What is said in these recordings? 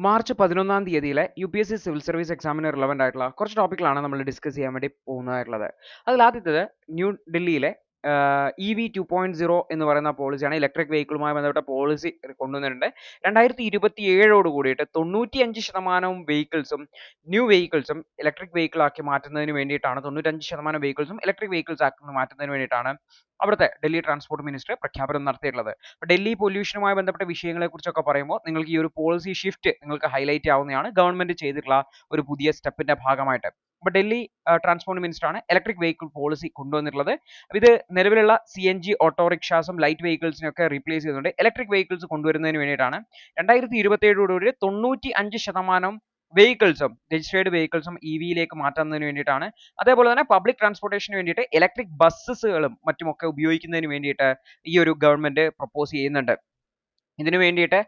March 11-ാം തീയതിയിലെ UPSC civil service എക്സാമിന് relevant ആയിട്ടുള്ള കുറച്ച് ടോപ്പിക്കുകളാണ് നമ്മൾ ഡിസ്കസ് ചെയ്യാൻ വേണ്ടി പോകുന്നതായിട്ടുള്ളത്. അതിൽ ആദ്യത്തേത് ന്യൂ ഡൽഹിയിലെ EV 2.0 എന്ന് പറയുന്ന പോളിസിയാണ്. ഇലക്ട്രിക് വെഹിക്കിളുമായി ബന്ധപ്പെട്ട പോളിസി കൊണ്ടുവന്നിട്ടുണ്ട്. 2027 കൂടിയിട്ട് 95% വെഹിക്കിൾസും ന്യൂ വെഹിക്കിൾസും ഇലക്ട്രിക് വെഹിക്കിൾ ആക്കി മാറ്റുന്നതിന് വേണ്ടിയിട്ടാണ്. 95% വെഹിക്കിൾസും ഇലക്ട്രിക് വെഹിക്കിൾസ് ആക്കി മാറ്റുന്നതിന് വേണ്ടിയിട്ടാണ് അവിടുത്തെ ഡൽഹി ട്രാൻസ്പോർട്ട് മിനിസ്റ്റർ പ്രഖ്യാപനം നടത്തിയിട്ടുള്ളത്. ഡൽഹി പൊല്യൂഷനുമായി ബന്ധപ്പെട്ട വിഷയങ്ങളെ കുറിച്ചൊക്കെ പറയുമ്പോൾ നിങ്ങൾക്ക് ഈ ഒരു പോളിസി ഷിഫ്റ്റ് നിങ്ങൾക്ക് ഹൈലൈറ്റ് ആവുന്നതാണ് ഗവൺമെന്റ് ചെയ്തിട്ടുള്ള ഒരു പുതിയ സ്റ്റെപ്പിന്റെ ഭാഗമായിട്ട്. അപ്പോൾ ഡൽഹി ട്രാൻസ്പോർട്ട് മിനിസ്റ്റർ ആണ് ഇലക്ട്രിക് വെഹിക്കിൾ പോളിസി കൊണ്ടുവന്നിട്ടുള്ളത്. ഇത് നിലവിലുള്ള CNG ഓട്ടോറിക്ഷാസും ലൈറ്റ് വെഹിക്കിൾസിനൊക്കെ റീപ്ലേസ് ചെയ്തുകൊണ്ട് ഇലക്ട്രിക് വെഹിക്കിൾസ് കൊണ്ടുവരുന്നതിന് വേണ്ടിയിട്ടാണ്. 2027 95% വെഹിക്കിൾസും രജിസ്ട്രേഡ് വെഹിക്കിൾസും EVയിലേക്ക് മാറ്റുന്നതിന് വേണ്ടിയിട്ടാണ്. അതേപോലെ തന്നെ പബ്ലിക് ട്രാൻസ്പോർട്ടേഷന് വേണ്ടിയിട്ട് ഇലക്ട്രിക് ബസ്സുകളും മറ്റുമൊക്കെ ഉപയോഗിക്കുന്നതിന് വേണ്ടിയിട്ട് ഈ ഒരു ഗവൺമെന്റ് പ്രപ്പോസ് ചെയ്യുന്നുണ്ട്. ഇതിനു വേണ്ടിയിട്ട്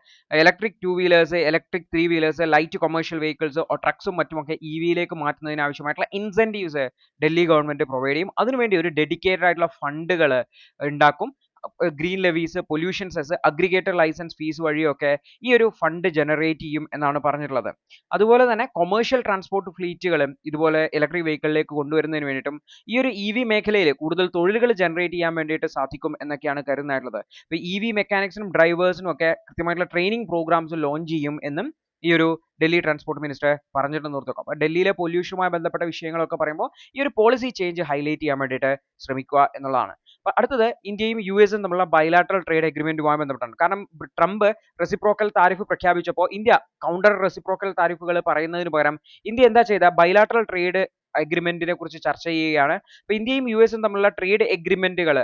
electric 2 wheelers, electric 3 wheelers, light commercial vehicles, ട്രക്സും മറ്റുമൊക്കെ EVയിലേക്ക് മാറ്റുന്നതിന് ആവശ്യമായിട്ടുള്ള ഇൻസെന്റീവ്സ് ഡൽഹി ഗവൺമെന്റ് പ്രൊവൈഡ് ചെയ്യും. അതിനുവേണ്ടി ഒരു ഡെഡിക്കേറ്റഡ് ആയിട്ടുള്ള ഫണ്ടുകൾ ഉണ്ടാക്കും. Green levies, pollution cess, aggregator licence fee വഴിയൊക്കെ ഈ ഒരു ഫണ്ട് ജനറേറ്റ് ചെയ്യും എന്നാണ് പറഞ്ഞിട്ടുള്ളത്. അതുപോലെ തന്നെ കൊമേഴ്ഷ്യൽ ട്രാൻസ്പോർട്ട് ഫ്ലീറ്റുകളും ഇതുപോലെ ഇലക്ട്രിക് വെഹിക്കിളിലേക്ക് കൊണ്ടുവരുന്നതിന് വേണ്ടിയിട്ടും ഈ ഒരു EV മേഖലയിൽ കൂടുതൽ തൊഴിലുകൾ ജനറേറ്റ് ചെയ്യാൻ വേണ്ടിയിട്ട് സാധിക്കും എന്നൊക്കെയാണ് കരുതുന്നതായിട്ടുള്ളത്. അപ്പോൾ EV മെക്കാനിക്സിനും ഡ്രൈവേഴ്സിനും ഒക്കെ കൃത്യമായിട്ടുള്ള ട്രെയിനിങ് പ്രോഗ്രാംസ് ലോഞ്ച് ചെയ്യും എന്നും ഈ ഒരു ഡൽഹി ട്രാൻസ്പോർട്ട് മിനിസ്റ്റർ പറഞ്ഞിട്ടുണ്ടെന്ന് ഓർത്തുവെക്കുക. അപ്പോൾ ഡൽഹിയിലെ പൊല്യൂഷനുമായി ബന്ധപ്പെട്ട വിഷയങ്ങളൊക്കെ പറയുമ്പോൾ ഈ ഒരു പോളിസി ചേഞ്ച് ഹൈലൈറ്റ് ചെയ്യാൻ വേണ്ടിയിട്ട് ശ്രമിക്കുക എന്നുള്ളതാണ്. അപ്പോൾ അടുത്തത് ഇന്ത്യയും US തമ്മിലുള്ള ബൈലാറ്ററൽ ട്രേഡ് എഗ്രിമെന്റുമായി ബന്ധപ്പെട്ടാണ്. കാരണം ട്രംപ് റെസിപ്രോക്കൽ താരിഫ് പ്രഖ്യാപിച്ചപ്പോൾ ഇന്ത്യ കൗണ്ടർ റെസിപ്രോക്കൽ താരിഫുകൾ പറയുന്നതിന് പകരം ഇന്ത്യ എന്താ ചെയ്ത ബൈലാറ്ററൽ ട്രേഡ് അഗ്രിമെന്റിനെ കുറിച്ച് ചർച്ച ചെയ്യുകയാണ്. അപ്പോൾ ഇന്ത്യയും US തമ്മിലുള്ള ട്രേഡ് എഗ്രിമെന്റുകൾ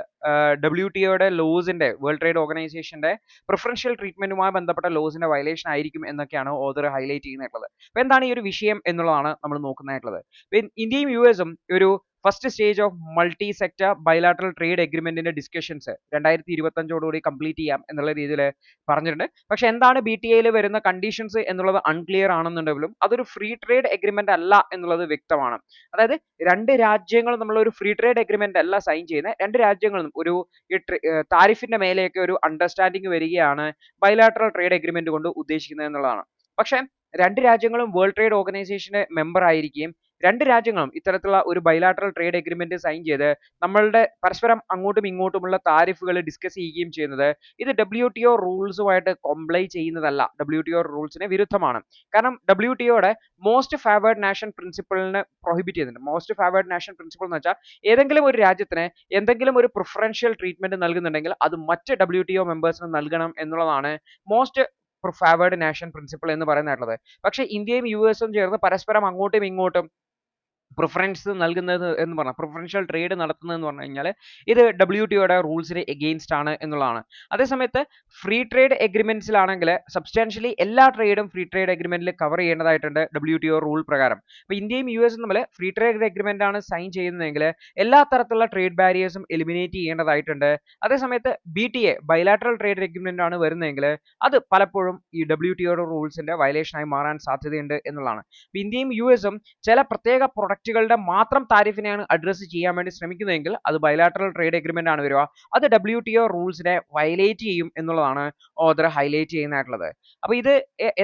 WTOയുടെ ലോസിന്റെ, വേൾഡ് ട്രേഡ് ഓർഗനൈസേഷന്റെ പ്രിഫറൻഷ്യൽ ട്രീറ്റ്മെന്റുമായി ബന്ധപ്പെട്ട ലോസിന്റെ വയലേഷൻ ആയിരിക്കും എന്നൊക്കെയാണ് ഓതർ ഹൈലൈറ്റ് ചെയ്യുന്നിട്ടുള്ളത്. അപ്പോൾ എന്താണ് ഈ ഒരു വിഷയം എന്നുള്ളതാണ് നമ്മൾ നോക്കുന്നതായിട്ടുള്ളത്. ഇന്ത്യയും US ഒരു first stage of multi sector bilateral trade എഗ്രിമെന്റിന്റെ ഡിസ്കഷൻസ് 2025 കംപ്ലീറ്റ് ചെയ്യാം എന്നുള്ള രീതിയിൽ പറഞ്ഞിട്ടുണ്ട്. പക്ഷെ എന്താണ് BTAയിൽ വരുന്ന കണ്ടീഷൻസ് എന്നുള്ളത് അൺക്ലിയർ ആണെന്നുണ്ടെങ്കിലും അതൊരു ഫ്രീ ട്രേഡ് എഗ്രിമെന്റ് അല്ല എന്നുള്ളത് വ്യക്തമാണ്. അതായത് രണ്ട് രാജ്യങ്ങളും നമ്മൾ ഒരു ഫ്രീ ട്രേഡ് എഗ്രിമെന്റ് അല്ല സൈൻ ചെയ്യുന്നത്. രണ്ട് രാജ്യങ്ങളും ഒരു താരിഫിന്റെ മേലെയൊക്കെ ഒരു അണ്ടർസ്റ്റാൻഡിംഗ് വരികയാണ് ബൈലാറ്ററൽ ട്രേഡ് എഗ്രിമെന്റ് കൊണ്ട് ഉദ്ദേശിക്കുന്നത് എന്നുള്ളതാണ്. പക്ഷെ രണ്ട് രാജ്യങ്ങളും വേൾഡ് ട്രേഡ് ഓർഗനൈസേഷന്റെ മെമ്പർ ആയിരിക്കുകയും രണ്ട് രാജ്യങ്ങളും ഇത്തരത്തിലുള്ള ഒരു ബൈലാറ്ററൽ ട്രേഡ് എഗ്രിമെന്റ് സൈൻ ചെയ്ത് നമ്മളുടെ പരസ്പരം അങ്ങോട്ടും ഇങ്ങോട്ടുമുള്ള താരിഫുകൾ ഡിസ്കസ് ചെയ്യുകയും ചെയ്യുന്നത് ഇത് WTO റൂൾസുമായിട്ട് കോംപ്ലൈ ചെയ്യുന്നതല്ല. WTO റൂൾസിന് വിരുദ്ധമാണ്. കാരണം WTOയുടെ മോസ്റ്റ് ഫേവേർഡ് നാഷൻ പ്രിൻസിപ്പിളിനെ പ്രൊഹിബിറ്റ് ചെയ്യുന്നുണ്ട്. മോസ്റ്റ് ഫേവേർഡ് നാഷൻ പ്രിൻസിപ്പിൾ എന്ന് വെച്ചാൽ ഏതെങ്കിലും ഒരു രാജ്യത്തിന് എന്തെങ്കിലും ഒരു പ്രിഫറൻഷ്യൽ ട്രീറ്റ്മെന്റ് നൽകുന്നുണ്ടെങ്കിൽ അത് മറ്റ് WTO മെമ്പേഴ്സിന് നൽകണം എന്നുള്ളതാണ് മോസ്റ്റ് ഫേവേർഡ് നാഷൻ പ്രിൻസിപ്പിൾ എന്ന് പറയുന്നതായിട്ടുള്ളത്. പക്ഷേ ഇന്ത്യയും US ചേർന്ന് പരസ്പരം അങ്ങോട്ടും ഇങ്ങോട്ടും പ്രിഫറൻസ് നൽകുന്നത് എന്ന് പറഞ്ഞാൽ പ്രിഫറൻഷ്യൽ ട്രേഡ് നടത്തുന്നതെന്ന് പറഞ്ഞു കഴിഞ്ഞാൽ ഇത് WTOയുടെ റൂൾസിന് എഗെയിൻസ്റ്റ് ആണ് എന്നുള്ളതാണ്. അതേസമയത്ത് ഫ്രീ ട്രേഡ് എഗ്രിമെന്റ്സിലാണെങ്കിൽ സബ്സ്റ്റാൻഷ്യലി എല്ലാ ട്രേഡും ഫ്രീ ട്രേഡ് എഗ്രിമെന്റിൽ കവർ ചെയ്യേണ്ടതായിട്ടുണ്ട് WTO റൂൾ പ്രകാരം. അപ്പോൾ ഇന്ത്യയും US തമ്മിൽ ഫ്രീ ട്രേഡ് എഗ്രിമെന്റ് ആണ് സൈൻ ചെയ്യുന്നതെങ്കിൽ എല്ലാ തരത്തിലുള്ള ട്രേഡ് ബാരിയേഴ്സും എലിമിനേറ്റ് ചെയ്യേണ്ടതായിട്ടുണ്ട്. അതേസമയത്ത് BTA ബൈലാറ്ററൽ ട്രേഡ് എഗ്രിമെന്റ് ആണ് വരുന്നതെങ്കിൽ അത് പലപ്പോഴും ഈ WTOയുടെ റൂൾസിന്റെ വയലേഷനായി മാറാൻ സാധ്യതയുണ്ട് എന്നുള്ളതാണ്. ഇന്ത്യയും US ചില പ്രത്യേക പ്രൊഡക്റ്റുകളുടെ മാത്രം താരിഫിനെയാണ് അഡ്രസ്സ് ചെയ്യാൻ വേണ്ടി ശ്രമിക്കുന്നതെങ്കിൽ അത് ബൈലാറ്ററൽ ട്രേഡ് എഗ്രിമെന്റ് ആണ് വരിക. അത് WTO റൂൾസിനെ വയലേറ്റ് ചെയ്യും എന്നുള്ളതാണ് ഓതർ ഹൈലൈറ്റ് ചെയ്യുന്നതായിട്ടുള്ളത്. അപ്പോൾ ഇത്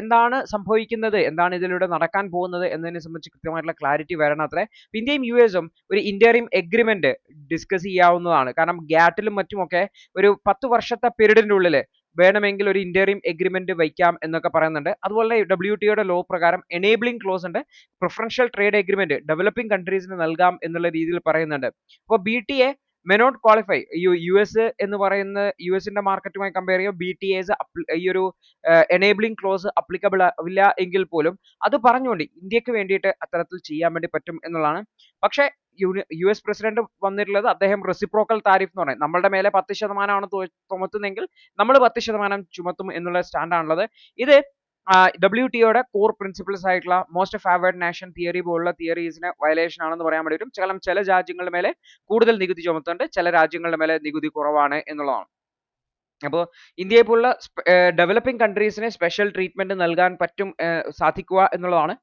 എന്താണ് സംഭവിക്കുന്നത്, എന്താണ് ഇതിലൂടെ നടക്കാൻ പോകുന്നത് എന്നതിനെ സംബന്ധിച്ച് കൃത്യമായിട്ടുള്ള ക്ലാരിറ്റി വരണത്രേ. ഇന്ത്യയും US ഒരു ഇന്ററിം എഗ്രിമെന്റ് ഡിസ്കസ് ചെയ്യാവുന്നതാണ്. കാരണം GATTലും മറ്റുമൊക്കെ ഒരു 10 വർഷത്തെ പീരീഡിന്റെ ഉള്ളിൽ വേണമെങ്കിൽ ഒരു ഇന്ററിം എഗ്രിമെന്റ് വയ്ക്കാം എന്നൊക്കെ പറയുന്നുണ്ട്. അതുപോലെ WTOയുടെ ലോ പ്രകാരം എനേബിളിംഗ് ക്ലോസ് ഉണ്ട്. പ്രിഫറൻഷ്യൽ ട്രേഡ് എഗ്രിമെന്റ് ഡെവലപ്പിംഗ് കൺട്രീസിന് നൽകാം എന്നുള്ള രീതിയിൽ പറയുന്നുണ്ട്. അപ്പോൾ BTA may not qualify. US എന്ന് പറയുന്ന ന്റെ മാർക്കറ്റുമായി കമ്പയർ ചെയ്യുമ്പോൾ BTAs ഈ ഒരു എനേബിളിംഗ് ക്ലോസ് അപ്ലിക്കബിൾ ഇല്ല എങ്കിൽ പോലും അത് പറഞ്ഞുകൊണ്ട് ഇന്ത്യക്ക് വേണ്ടിയിട്ട് അത്തരത്തിൽ ചെയ്യാൻ വേണ്ടി പറ്റും എന്നുള്ളതാണ്. പക്ഷേ US പ്രസിഡന്റ് വന്നിട്ടുള്ളത് അദ്ദേഹം റെസിപ്രോക്കൽ താരിഫ് എന്ന് പറയും, നമ്മളുടെ മേലെ 10% ചുമത്തുന്നെങ്കിൽ നമ്മൾ 10% ചുമത്തും എന്നുള്ള സ്റ്റാൻഡാണുള്ളത്. ഇത് WTOയുടെ കോർ പ്രിൻസിപ്പിൾസ് ആയിട്ടുള്ള മോസ്റ്റ് ഫേവേർഡ് നാഷൻ തിയറി പോലുള്ള തിയറീസിന് വയലേഷൻ ആണെന്ന് പറയാൻ വേണ്ടി വരും. ചില രാജ്യങ്ങളുടെ മേലെ കൂടുതൽ നികുതി ചുമത്തുന്നുണ്ട്, ചില രാജ്യങ്ങളുടെ മേലെ നികുതി കുറവാണ് എന്നുള്ളതാണ്. അപ്പോൾ ഇന്ത്യയെ പോലുള്ള ഡെവലപ്പിംഗ് കൺട്രീസിന് സ്പെഷ്യൽ ട്രീറ്റ്മെന്റ് നൽകാൻ സാധിക്കുക എന്നുള്ളതാണ്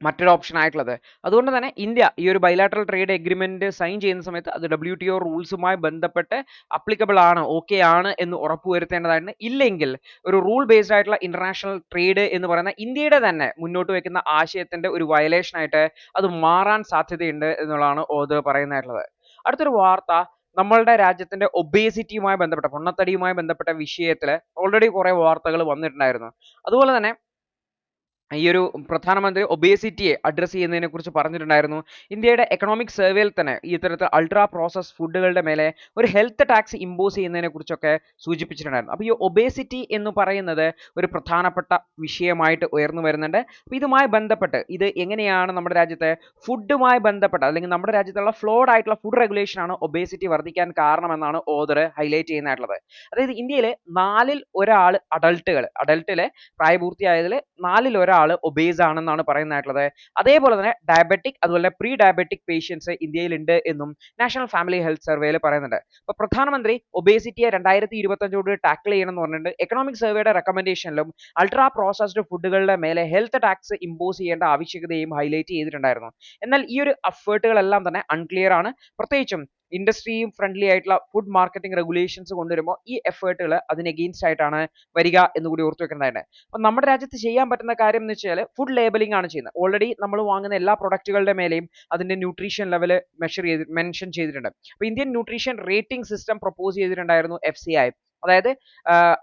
മറ്റൊരു ഓപ്ഷൻ ആയിട്ടുള്ളത്. അതുകൊണ്ട് തന്നെ ഇന്ത്യ ഈ ഒരു ബൈലാറ്ററൽ ട്രേഡ് എഗ്രിമെന്റ് സൈൻ ചെയ്യുന്ന സമയത്ത് അത് WTO റൂൾസുമായി ബന്ധപ്പെട്ട് അപ്ലിക്കബിൾ ആണ്, ഓക്കെ ആണ് എന്ന് ഉറപ്പുവരുത്തേണ്ടതായിട്ടുണ്ട്. ഇല്ലെങ്കിൽ ഒരു റൂൾ ബേസ്ഡ് ആയിട്ടുള്ള ഇന്റർനാഷണൽ ട്രേഡ് എന്ന് പറയുന്ന ഇന്ത്യയുടെ തന്നെ മുന്നോട്ട് വെക്കുന്ന ആശയത്തിന്റെ ഒരു വയലേഷൻ ആയിട്ട് അത് മാറാൻ സാധ്യതയുണ്ട് എന്നുള്ളതാണ് ഓതർ പറയുന്നതായിട്ടുള്ളത്. അടുത്തൊരു വാർത്ത നമ്മളുടെ രാജ്യത്തിന്റെ ഒബേസിറ്റിയുമായി ബന്ധപ്പെട്ട പൊണ്ണത്തടിയുമായി ബന്ധപ്പെട്ട വിഷയത്തിൽ ഓൾറെഡി കുറെ വാർത്തകൾ വന്നിട്ടുണ്ടായിരുന്നു. അതുപോലെ തന്നെ ഈ ഒരു പ്രധാനമന്ത്രി ഒബേസിറ്റിയെ അഡ്രസ്സ് ചെയ്യുന്നതിനെ കുറിച്ച് പറഞ്ഞിട്ടുണ്ടായിരുന്നു. ഇന്ത്യയുടെ എക്കണോമിക് സർവേയിൽ തന്നെ ഈ ഇത്തരത്തിൽ അൾട്രാ പ്രോസസ് ഫുഡുകളുടെ മേലെ ഒരു ഹെൽത്ത് ടാക്സ് ഇമ്പോസ് ചെയ്യുന്നതിനെ കുറിച്ചൊക്കെ സൂചിപ്പിച്ചിട്ടുണ്ടായിരുന്നു. അപ്പോൾ ഈ ഒബേസിറ്റി എന്ന് പറയുന്നത് ഒരു പ്രധാനപ്പെട്ട വിഷയമായിട്ട് ഉയർന്നു വരുന്നുണ്ട്. അപ്പോൾ ഇതുമായി ബന്ധപ്പെട്ട് ഇത് എങ്ങനെയാണ് നമ്മുടെ രാജ്യത്തെ ഫുഡുമായി ബന്ധപ്പെട്ട അല്ലെങ്കിൽ നമ്മുടെ രാജ്യത്തുള്ള ഫ്ലോഡ് ആയിട്ടുള്ള ഫുഡ് റെഗുലേഷൻ ആണ് ഒബേസിറ്റി വർദ്ധിക്കാൻ കാരണമെന്നാണ് ഓതർ ഹൈലൈറ്റ് ചെയ്യുന്നതായിട്ടുള്ളത്. അതായത് ഇന്ത്യയിൽ 4ൽ ഒരാൾ അഡൾട്ടിലെ പ്രായപൂർത്തിയായതിൽ 4ൽ ഒരാൾ ഒബേസ് ആണെന്നാണ് പറയുന്നതായിട്ടുള്ളത്. അതേപോലെ തന്നെ ഡയബറ്റിക് അതുപോലെ പ്രീ ഡയബറ്റിക് പേഷ്യൻസ് ഇന്ത്യയിൽ ഉണ്ട് എന്നും നാഷണൽ ഫാമിലി ഹെൽത്ത് സർവേയിൽ പറയുന്നുണ്ട്. അപ്പോൾ പ്രധാനമന്ത്രി ഒബേസിറ്റിയെ 2025 ടാക്കിൾ ചെയ്യണം എന്ന് പറഞ്ഞിട്ടുണ്ട്. എക്കണോമിക് സർവേയുടെ റെക്കമെൻഡേഷനിലും അൾട്രാ പ്രോസസ്ഡ് ഫുഡുകളുടെ മേലെ ഹെൽത്ത് ടാക്സ് ഇമ്പോസ് ചെയ്യേണ്ട ആവശ്യകതയും ഹൈലൈറ്റ് ചെയ്തിട്ടുണ്ടായിരുന്നു. എന്നാൽ ഈ ഒരു എഫേർട്ടുകളെല്ലാം തന്നെ അൺക്ലിയർ ആണ്. പ്രത്യേകിച്ചും ഇൻഡസ്ട്രിയും ഫ്രണ്ട്ലി ആയിട്ടുള്ള ഫുഡ് മാർക്കറ്റിംഗ് റെഗുലേഷൻസ് കൊണ്ടുവരുമ്പോൾ ഈ എഫേർട്ടുകൾ അതിന് എഗെയിൻസ്റ്റ് ആയിട്ടാണ് വരിക എന്ന് കൂടി ഓർത്തു വെക്കേണ്ടതായിട്ട്. അപ്പം നമ്മുടെ രാജ്യത്ത് ചെയ്യാൻ പറ്റുന്ന കാര്യം എന്ന് വെച്ചാൽ ഫുഡ് ലേബലിംഗ് ആണ് ചെയ്യുന്നത്. ഓൾറെഡി നമ്മൾ വാങ്ങുന്ന എല്ലാ പ്രൊഡക്റ്റുകളുടെ മേലെയും അതിന്റെ ന്യൂട്രീഷൻ ലെവൽ മെൻഷൻ ചെയ്തിട്ടുണ്ട്. അപ്പോൾ Indian nutrition rating system propose ചെയ്തിട്ടുണ്ടായിരുന്നു FCI. അതായത്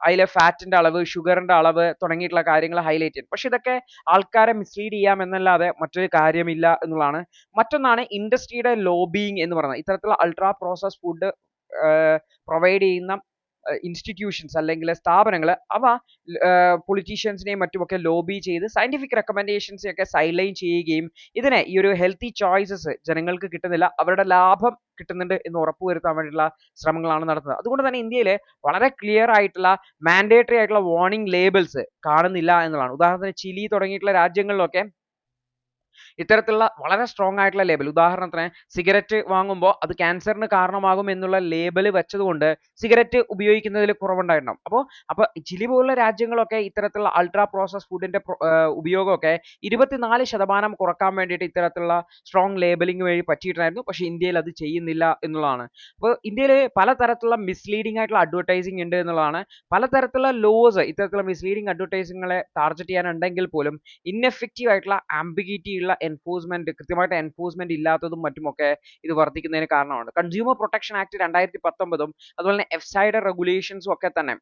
അതിലെ ഫാറ്റിന്റെ അളവ്, ഷുഗറിന്റെ അളവ് തുടങ്ങിയിട്ടുള്ള കാര്യങ്ങൾ ഹൈലൈറ്റ് ചെയ്യും. പക്ഷെ ഇതൊക്കെ ആൾക്കാരെ മിസ്ലീഡ് ചെയ്യാം എന്നല്ലാതെ മറ്റൊരു കാര്യമില്ല എന്നുള്ളതാണ്. മറ്റൊന്നാണ് ഇൻഡസ്ട്രിയുടെ ലോബിയിങ് എന്ന് പറയുന്നത്. ഇത്തരത്തിലുള്ള അൾട്രാ പ്രോസസ് ഫുഡ് പ്രൊവൈഡ് ചെയ്യുന്ന ഇൻസ്റ്റിറ്റ്യൂഷൻസ് അല്ലെങ്കിൽ സ്ഥാപനങ്ങൾ അവ പൊളിറ്റീഷ്യൻസിനെയും മറ്റുമൊക്കെ ലോബി ചെയ്ത് സയന്റിഫിക് റെക്കമെൻഡേഷൻസ് ഒക്കെ സൈഡ്ലൈൻ ചെയ്യുകയും ഇതിനെ ഈ ഒരു ഹെൽത്തി ചോയ്സസ് ജനങ്ങൾക്ക് കിട്ടുന്നില്ല, അവരുടെ ലാഭം കിട്ടുന്നുണ്ട് എന്ന് ഉറപ്പുവരുത്താൻ വേണ്ടിയിട്ടുള്ള ശ്രമങ്ങളാണ് നടത്തുന്നത്. അതുകൊണ്ട് തന്നെ ഇന്ത്യയിൽ വളരെ ക്ലിയർ ആയിട്ടുള്ള മാൻഡേറ്ററി ആയിട്ടുള്ള വാർണിംഗ് ലേബിൾസ് കാണുന്നില്ല എന്നുള്ളതാണ്. ഉദാഹരണത്തിന് ചിലി തുടങ്ങിയിട്ടുള്ള രാജ്യങ്ങളിലൊക്കെ ഇത്തരത്തിലുള്ള വളരെ സ്ട്രോങ് ആയിട്ടുള്ള ലേബൽ, ഉദാഹരണത്തിന് സിഗരറ്റ് വാങ്ങുമ്പോൾ അത് ക്യാൻസറിന് കാരണമാകും എന്നുള്ള ലേബൽ വെച്ചതുകൊണ്ട് സിഗരറ്റ് ഉപയോഗിക്കുന്നതിൽ കുറവുണ്ടായിട്ടുണ്ടാവും. അപ്പോൾ ചിലി പോലുള്ള രാജ്യങ്ങളൊക്കെ ഇത്തരത്തിലുള്ള അൾട്രാ പ്രോസസ് ഫുഡിന്റെ ഉപയോഗമൊക്കെ 24% കുറക്കാൻ വേണ്ടിയിട്ട് ഇത്തരത്തിലുള്ള സ്ട്രോങ് ലേബലിംഗ് വഴി പറ്റിയിട്ടുണ്ടായിരുന്നു. പക്ഷേ ഇന്ത്യയിൽ അത് ചെയ്യുന്നില്ല എന്നുള്ളതാണ്. അപ്പോൾ ഇന്ത്യയിൽ പലതരത്തിലുള്ള മിസ്ലീഡിംഗ് ആയിട്ടുള്ള അഡ്വർടൈസിംഗ് ഉണ്ട് എന്നുള്ളതാണ്. പലതരത്തിലുള്ള ലോസ് ഇത്തരത്തിലുള്ള മിസ്ലീഡിംഗ് അഡ്വർടൈസിങ്ങളെ ടാർഗറ്റ് ചെയ്യാനുണ്ടെങ്കിൽ പോലും ഇൻഎഫക്റ്റീവ് ആയിട്ടുള്ള ആംബിഗിറ്റി ഉള്ള എൻഫോഴ്സ്മെന്റ്, കൃത്യമായിട്ട് എൻഫോഴ്സ്മെന്റ് ഇല്ലാത്തതും മറ്റുമൊക്കെ ഇത് വർദ്ധിക്കുന്നതിന് കാരണമാണ്. കൺസ്യൂമർ പ്രൊട്ടക്ഷൻ ആക്ട് 2019 അതുപോലെ തന്നെ FSIയുടെ റെഗുലേഷൻസും ഒക്കെ തന്നെ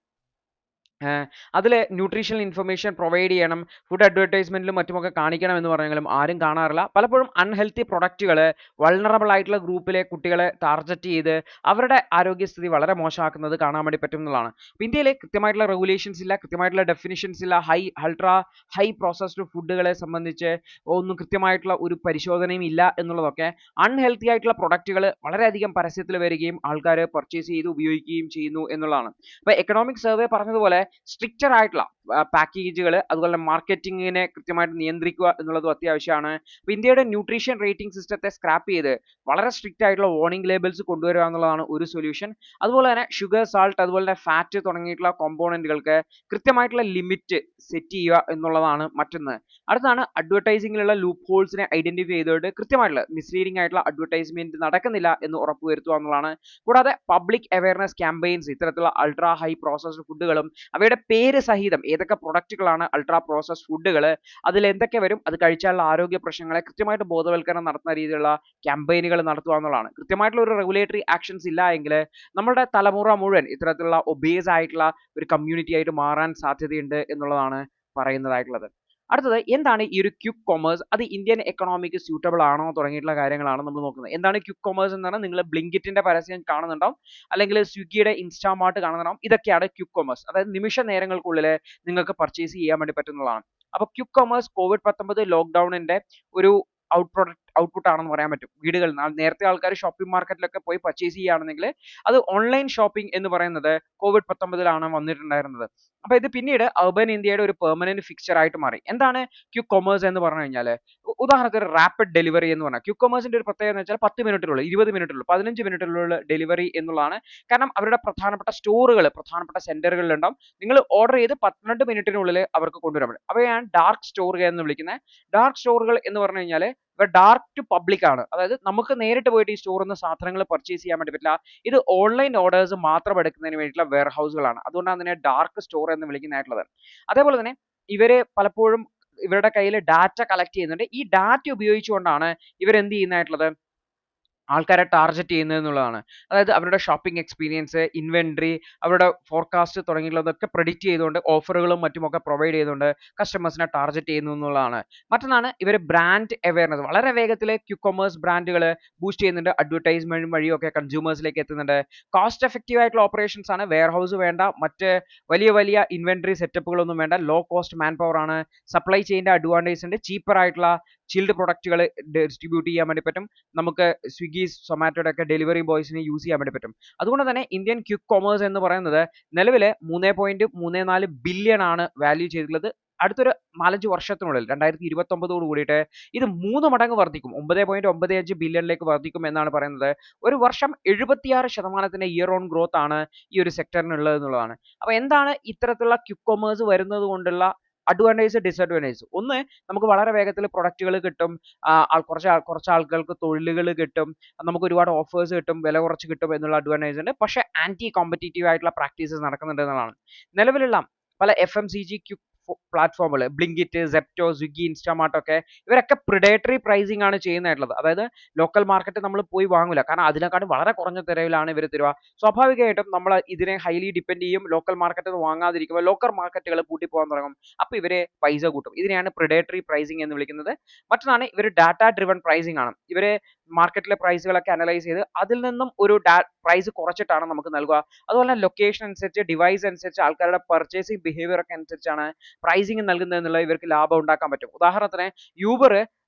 അതിൽ ന്യൂട്രീഷണൽ ഇൻഫർമേഷൻ പ്രൊവൈഡ് ചെയ്യണം, ഫുഡ് അഡ്വർടൈസ്മെന്റിലും മറ്റുമൊക്കെ കാണിക്കണം എന്ന് പറഞ്ഞെങ്കിലും ആരും കാണാറില്ല. പലപ്പോഴും അൺഹെൽത്തി പ്രൊഡക്റ്റുകൾ വൾണറബിൾ ആയിട്ടുള്ള ഗ്രൂപ്പിലെ കുട്ടികളെ ടാർഗറ്റ് ചെയ്ത് അവരുടെ ആരോഗ്യസ്ഥിതി വളരെ മോശമാക്കുന്നത് കാണാൻ വേണ്ടി പറ്റും എന്നുള്ളതാണ്. ഇന്ത്യയിൽ കൃത്യമായിട്ടുള്ള റെഗുലേഷൻസ് ഇല്ല, കൃത്യമായിട്ടുള്ള ഡെഫിനിഷൻസ് ഇല്ല. അൾട്രാ ഹൈ പ്രോസസ്ഡ് ഫുഡുകളെ സംബന്ധിച്ച് ഒന്നും കൃത്യമായിട്ടുള്ള ഒരു പരിശോധനയും ഇല്ല എന്നുള്ളതൊക്കെ അൺഹെൽത്തി ആയിട്ടുള്ള പ്രൊഡക്റ്റുകൾ വളരെയധികം പരസ്യത്തിൽ വരികയും ആൾക്കാർ പർച്ചേസ് ചെയ്ത് ഉപയോഗിക്കുകയും ചെയ്യുന്നു എന്നുള്ളതാണ്. അപ്പോൾ എക്കണോമിക് സർവേ പറഞ്ഞതുപോലെ സ്ട്രിക്റ്റർ ആയിട്ടുള്ള പാക്കേജുകൾ അതുപോലെ തന്നെ മാർക്കറ്റിങ്ങിനെ കൃത്യമായിട്ട് നിയന്ത്രിക്കുക എന്നുള്ളതും അത്യാവശ്യമാണ്. അപ്പോൾ ഇന്ത്യയുടെ ന്യൂട്രീഷൻ റേറ്റിംഗ് സിസ്റ്റത്തെ സ്ക്രാപ്പ് ചെയ്ത് വളരെ സ്ട്രിക്റ്റ് ആയിട്ടുള്ള വാർണിംഗ് ലേബിൾസ് കൊണ്ടുവരിക എന്നുള്ളതാണ് ഒരു സൊല്യൂഷൻ. അതുപോലെ തന്നെ ഷുഗർ, സാൾട്ട് അതുപോലെ തന്നെ ഫാറ്റ് തുടങ്ങിയിട്ടുള്ള കോമ്പോണന്റുകൾക്ക് കൃത്യമായിട്ടുള്ള ലിമിറ്റ് സെറ്റ് ചെയ്യുക എന്നുള്ളതാണ് മറ്റൊന്ന്. അടുത്താണ് അഡ്വർടൈസിംഗിലുള്ള ലൂപ്പ് ഹോൾസിനെ ഐഡന്റിഫൈ ചെയ്തുകൊണ്ട് കൃത്യമായിട്ടുള്ള മിസ്ലീഡിംഗ് ആയിട്ടുള്ള അഡ്വർടൈസ്മെന്റ് നടക്കുന്നില്ല എന്ന് ഉറപ്പുവരുത്തുക എന്നുള്ളതാണ്. കൂടാതെ പബ്ലിക് അവയർനെസ് ക്യാമ്പയിൻസ് ഇത്തരത്തിലുള്ള അൾട്രാ ഹൈ പ്രോസസ്ഡ് ഫുഡുകളും അവയുടെ പേര് സഹിതം ഏതൊക്കെ പ്രൊഡക്റ്റുകളാണ് അൾട്രാ പ്രോസസ്ഡ് ഫുഡുകൾ, അതിൽ എന്തൊക്കെ വരും, അത് കഴിച്ചാലുള്ള ആരോഗ്യ പ്രശ്നങ്ങളെ കൃത്യമായിട്ട് ബോധവൽക്കരണം നടത്തുന്ന രീതിയിലുള്ള ക്യാമ്പയിനുകൾ നടത്തുക എന്നുള്ളതാണ്. കൃത്യമായിട്ടുള്ള ഒരു റെഗുലേറ്ററി ആക്ഷൻസ് ഇല്ല എങ്കിൽ നമ്മുടെ തലമുറ മുഴുവൻ ഇത്തരത്തിലുള്ള ഒബേസ് ആയിട്ടുള്ള ഒരു കമ്മ്യൂണിറ്റി ആയിട്ട് മാറാൻ സാധ്യതയുണ്ട് എന്നുള്ളതാണ് പറയുന്നതായിട്ടുള്ളത്. അടുത്തത് എന്താണ് ഈ ഒരു ക്വിക്ക് കൊമേഴ്സ്, അത് ഇന്ത്യൻ എക്കണോമിക്ക് സ്യൂട്ടബിൾ ആണോ തുടങ്ങിയിട്ടുള്ള കാര്യങ്ങളാണ് നമ്മൾ നോക്കുന്നത്. എന്താണ് ക്വിക്ക് കൊമേഴ്സ് എന്നാണ് നിങ്ങൾ ബ്ലിങ്കിറ്റിന്റെ പരസ്യം കാണുന്നുണ്ടാവും, അല്ലെങ്കിൽ സ്വിഗ്ഗിയുടെ ഇൻസ്റ്റാമാർട്ട് കാണുന്നുണ്ടാവും. ഇതൊക്കെയാണ് ക്വിക്ക് കൊമേഴ്സ്, അതായത് നിമിഷ നേരങ്ങൾക്കുള്ളിൽ നിങ്ങൾക്ക് പർച്ചേസ് ചെയ്യാൻ വേണ്ടി പറ്റുന്നതാണ്. അപ്പോൾ ക്വിക്ക് കൊമേഴ്സ് COVID-19 ലോക്ക്ഡൌണിന്റെ ഒരു ഔട്ട്പുട്ട് ആണെന്ന് പറയാൻ പറ്റും. വീടുകളിൽ നേരത്തെ ആൾക്കാർ ഷോപ്പിംഗ് മാർക്കറ്റിലൊക്കെ പോയി പർച്ചേസ് ചെയ്യുകയാണെങ്കിൽ അത് ഓൺലൈൻ ഷോപ്പിംഗ് എന്ന് പറയുന്നത് COVID-19 വന്നിട്ടുണ്ടായിരുന്നത്. അപ്പോൾ ഇത് പിന്നീട് അർബൻ ഇന്ത്യയുടെ ഒരു പെർമനന്റ് ഫിക്ചർ ആയിട്ട് മാറി. എന്താണ് ക്വിക്ക് കൊമേഴ്സ് എന്ന് പറഞ്ഞു കഴിഞ്ഞാൽ? ഉദാഹരണത്തിന് റാപ്പിഡ് ഡെലിവറി എന്ന് പറഞ്ഞാൽ ക്വിക്ക് കൊമേഴ്സിന്റെ ഒരു പ്രത്യേകത എന്ന് വെച്ചാൽ 10 മിനിറ്റിനുള്ളിൽ, 20 മിനിറ്റിനുള്ളിൽ, 15 മിനിറ്റിനുള്ളിൽ ഡെലിവറി എന്നുള്ളതാണ്. കാരണം അവരുടെ പ്രധാനപ്പെട്ട സ്റ്റോറുകൾ, പ്രധാനപ്പെട്ട സെന്ററുകളിൽ ഉണ്ടാവും. നിങ്ങൾ ഓർഡർ ചെയ്ത് 12 മിനിറ്റിനുള്ളിൽ അവർക്ക് കൊണ്ടുവരാൻ പറ്റും. അവയാണ് ഡാർക്ക് സ്റ്റോറുകൾ എന്ന് വിളിക്കുന്നത്. ഡാർക്ക് സ്റ്റോറുകൾ എന്ന് പറഞ്ഞു കഴിഞ്ഞാൽ ഡാർക്ക് ടു പബ്ലിക് ആണ്. അതായത് നമുക്ക് നേരിട്ട് പോയിട്ട് ഈ സ്റ്റോറിൽ നിന്ന് സാധനങ്ങൾ പർച്ചേസ് ചെയ്യാൻ വേണ്ടി പറ്റില്ല. ഇത് ഓൺലൈൻ ഓർഡേഴ്സ് മാത്രം എടുക്കുന്നതിന് വേണ്ടിയിട്ടുള്ള വെയർ ഹൗസുകളാണ്. അതുകൊണ്ടാണ് അതിനെ ഡാർക്ക് സ്റ്റോർ എന്ന് വിളിക്കുന്നതായിട്ടുള്ളത്. അതേപോലെ തന്നെ ഇവര് പലപ്പോഴും ഇവരുടെ കയ്യിൽ ഡാറ്റ കളക്ട് ചെയ്യുന്നുണ്ട്. ഈ ഡാറ്റ ഉപയോഗിച്ചുകൊണ്ടാണ് ഇവരെന്ത് ചെയ്യുന്നതായിട്ടുള്ളത്? ആൾക്കാരെ ടാർഗറ്റ് ചെയ്യുന്നത് എന്നുള്ളതാണ്. അതായത് അവരുടെ ഷോപ്പിംഗ് എക്സ്പീരിയൻസ്, ഇൻവെന്ററി, അവരുടെ ഫോർകാസ്റ്റ് തുടങ്ങിയുള്ളതൊക്കെ പ്രെഡിക്റ്റ് ചെയ്തുകൊണ്ട് ഓഫറുകളും മറ്റുമൊക്കെ പ്രൊവൈഡ് ചെയ്തുകൊണ്ട് കസ്റ്റമേഴ്സിനെ ടാർഗറ്റ് ചെയ്യുന്നു എന്നുള്ളതാണ്. മറ്റൊന്നാണ് ഇവർ ബ്രാൻഡ് അവയർനെസ്. വളരെ വേഗത്തിൽ ക്വിക്ക് കൊമേഴ്സ് ബ്രാൻഡുകൾ ബൂസ്റ്റ് ചെയ്യുന്നുണ്ട്. അഡ്വർടൈസ്മെന്റ് വഴിയൊക്കെ കൺസ്യൂമേഴ്സിലേക്ക് എത്തുന്നുണ്ട്. കോസ്റ്റ് എഫക്റ്റീവ് ആയിട്ടുള്ള ഓപ്പറേഷൻസ് ആണ്. വെയർ ഹൗസ് വേണ്ട, മറ്റ് വലിയ വലിയ ഇൻവെന്ററി സെറ്റപ്പുകളൊന്നും വേണ്ട. ലോ കോസ്റ്റ് മാൻ പവർ ആണ്. സപ്ലൈ ചെയിൻ്റെ അഡ്വാൻറ്റേജ് ഉണ്ട്. ചീപ്പർ ആയിട്ടുള്ള ചിൽഡ് പ്രൊഡക്റ്റുകൾ ഡിസ്ട്രിബ്യൂട്ട് ചെയ്യാൻ വേണ്ടി പറ്റും. നമുക്ക് സ്വിഗ്ഗി, സൊമാറ്റോയുടെ ഒക്കെ ഡെലിവറി ബോയ്സിനെ യൂസ് ചെയ്യാൻ വേണ്ടി പറ്റും. അതുകൊണ്ട് തന്നെ ഇന്ത്യൻ ക്വിക്ക് കൊമേഴ്സ് എന്ന് പറയുന്നത് നിലവിൽ 3.34 ബില്യൺ ആണ് വാല്യൂ ചെയ്തിട്ടുള്ളത്. അടുത്തൊരു 4-5 വർഷത്തിനുള്ളിൽ 2029 കൂടിയിട്ട് ഇത് 3 മടങ്ങ് വർദ്ധിക്കും. 9.95 ബില്യണിലേക്ക് വർദ്ധിക്കും എന്നാണ് പറയുന്നത്. ഒരു വർഷം 76% ഇയർ ഓൺ ഗ്രോത്ത് ആണ് ഈ ഒരു സെക്ടറിനുള്ളത് എന്നുള്ളതാണ്. അപ്പോൾ എന്താണ് ഇത്തരത്തിലുള്ള ക്വിക്ക് കൊമേഴ്സ് വരുന്നത് കൊണ്ടുള്ള അഡ്വാൻറ്റേജ്, ഡിസഡ്വാൻറ്റേജ്? ഒന്ന്, നമുക്ക് വളരെ വേഗത്തിൽ പ്രൊഡക്റ്റുകൾ കിട്ടും. കുറച്ച് ആൾക്കാർക്ക് തൊഴിലുകൾ കിട്ടും. നമുക്ക് ഒരുപാട് ഓഫേഴ്സ് കിട്ടും, വില കുറച്ച് കിട്ടും എന്നുള്ള അഡ്വാൻറ്റേജ് ഉണ്ട്. പക്ഷേ ആന്റി കോമ്പറ്റീറ്റീവ് ആയിട്ടുള്ള പ്രാക്ടീസസ് നടക്കുന്നുണ്ട് എന്നുള്ളതാണ്. നിലവിലുള്ള പല FMCG ക്വിക്ക് പ്ലാറ്റ്ഫോമുകൾ, ബ്ലിങ്കിറ്റ്, സെപ്റ്റോ, സ്വിഗ്ഗി, ഇൻസ്റ്റാമാർട്ട് ഒക്കെ ഇവരൊക്കെ പ്രിഡേറ്ററി പ്രൈസിംഗ് ആണ് ചെയ്യുന്നതായിട്ടുള്ളത്. അതായത് ലോക്കൽ മാർക്കറ്റ് നമ്മൾ പോയി വാങ്ങില്ല, കാരണം അതിനെക്കാട്ടും വളരെ കുറഞ്ഞ നിരവിലാണ് ഇവർ തരുക. സ്വാഭാവികമായിട്ടും നമ്മൾ ഇതിനെ ഹൈലി ഡിപ്പെൻഡ് ചെയ്യും. ലോക്കൽ മാർക്കറ്റിൽ നിന്ന് വാങ്ങാതിരിക്കുമ്പോൾ ലോക്കൽ മാർക്കറ്റുകൾ പൂട്ടിപ്പോകാൻ തുടങ്ങും. അപ്പോൾ ഇവര് പൈസ കൂട്ടും. ഇതിനെയാണ് പ്രിഡേറ്ററി പ്രൈസിംഗ് എന്ന് വിളിക്കുന്നത്. മറ്റൊന്നാണ് ഇവർ ഡാറ്റ ഡ്രിവൺ പ്രൈസിംഗ് ആണ്. ഇവര് മാർക്കറ്റിലെ പ്രൈസുകളൊക്കെ അനലൈസ് ചെയ്ത് അതിൽ നിന്നും ഒരു പ്രൈസ് കുറച്ചിട്ടാണ് നമുക്ക് നൽകുക. അതുപോലെ ലൊക്കേഷൻ അനുസരിച്ച്, ഡിവൈസ് അനുസരിച്ച്, ആൾക്കാരുടെ പർച്ചേസിംഗ് ബിഹേവിയർ ഒക്കെ അനുസരിച്ചാണ് പ്രൈസിംഗ് നൽകുന്നത് എന്നുള്ളത് ഇവർക്ക് ലാഭം ഉണ്ടാക്കാൻ പറ്റും. ഉദാഹരണത്തിന് യൂബർ